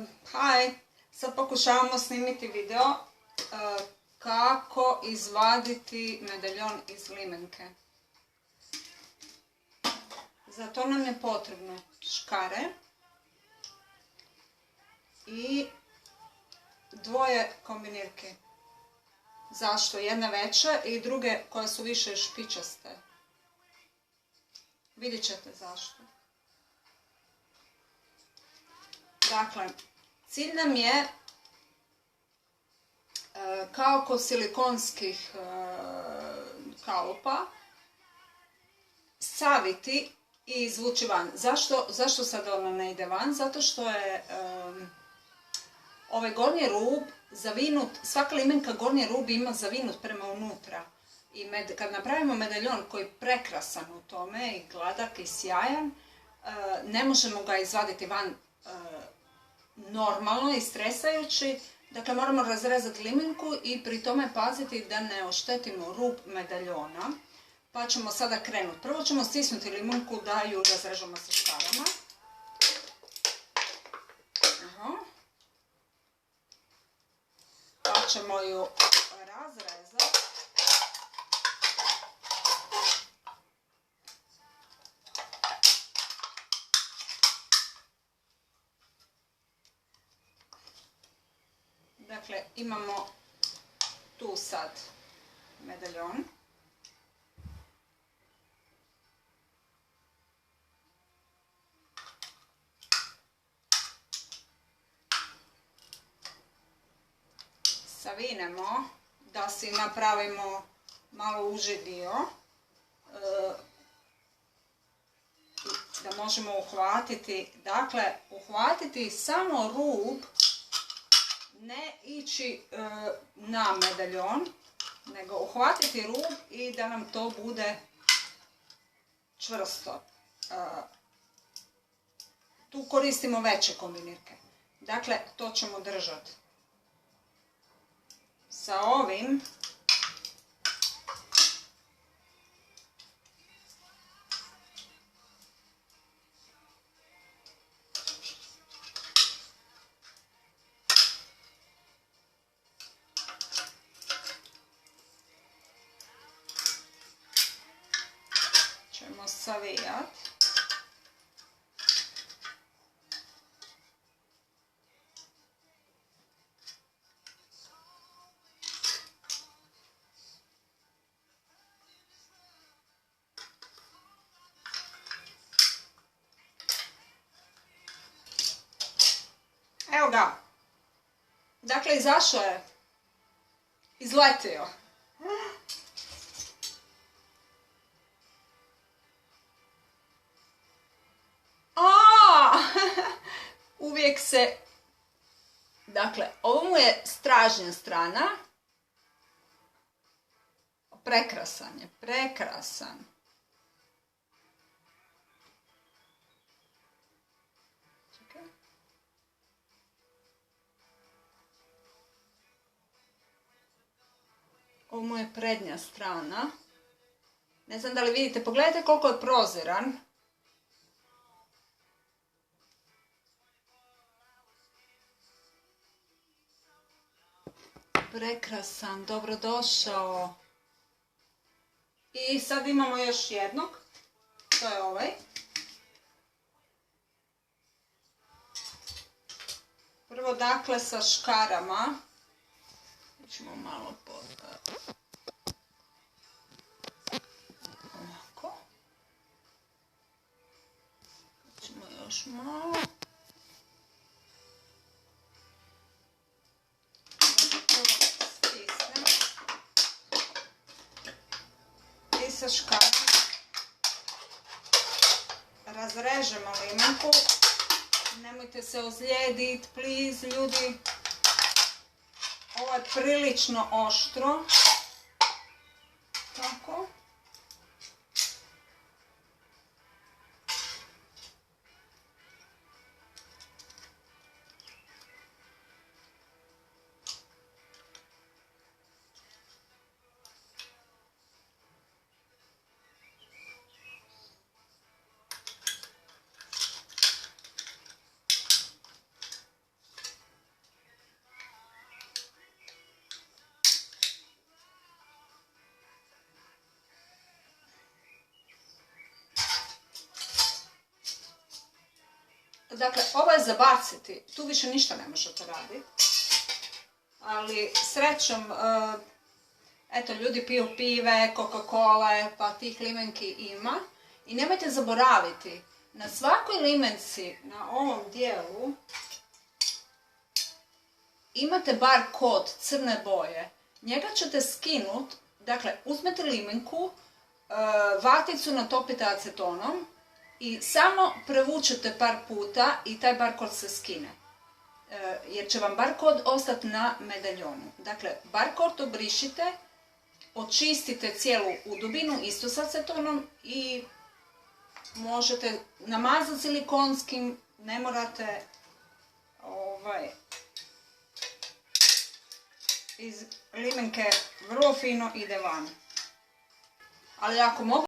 Hi, sad pokušavamo snimiti video kako izvaditi medaljon iz limenke. Za to nam je potrebno škare i dvoje kombinirke. Zašto? Jedna veća i druge koje su više špičaste. Vidjet ćete zašto. Dakle, cilj nam je kao kod silikonskih kalupa saviti i izvući van. Zašto sad ona ne ide van? Zato što je ovaj gornji rub zavinut, svaka limenka gornji rub ima zavinut prema unutra. I kad napravimo medaljon koji je prekrasan u tome i gladak i sjajan, ne možemo ga izvaditi van normalno i stresajući. Dakle, moramo razrezati limenku i pri tome paziti da ne oštetimo rub medaljona. Pa ćemo sada krenuti. Prvo ćemo stisnuti limenku da ju razrežemo sa škarama. Pa ćemo ju razrezati. Dakle, imamo tu sad medaljon. Savinemo da si napravimo malo uži dio. Da možemo uhvatiti, dakle, uhvatiti samo rub, ne ići na medaljon, nego uhvatiti rub i da nam to bude čvrsto. Tu koristimo veće kombinirke. Dakle, to ćemo držati. Sa ovim ćemo savijati. Evo ga. Dakle, izašao je. Izletio. Uvijek se... Dakle, ovo mu je stražnja strana. Prekrasan je, prekrasan. Ovo mu je prednja strana. Ne znam da li vidite, pogledajte koliko je proziran. Prekrasan, dobrodošao. I sad imamo još jednog. To je ovaj. Prvo dakle sa škarama. Ćemo malo ovako. Ćemo još malo. Stisnem. I sa škarom razrežemo limenku. Nemojte se ozlijediti, please, ljudi. Ovo je prilično oštro. Tako. Dakle, ovo je za baciti, tu više ništa ne možete raditi. Ali srećom, eto, ljudi piju pive, Coca-Cola, pa tih limenki ima. I nemojte zaboraviti, na svakoj limenci, na ovom dijelu, imate bar kod crne boje. Njega ćete skinuti, dakle, uzmete limenku, vaticu natopite acetonom i samo prevučete par puta i taj barkod se skine. Jer će vam barkod ostati na medaljonu. Dakle, barkod obrišite, očistite cijelu udubinu isto s acetonom i možete namazati silikonskim, ne morate iz limenke vrlo fino ide van. Ali ako mogu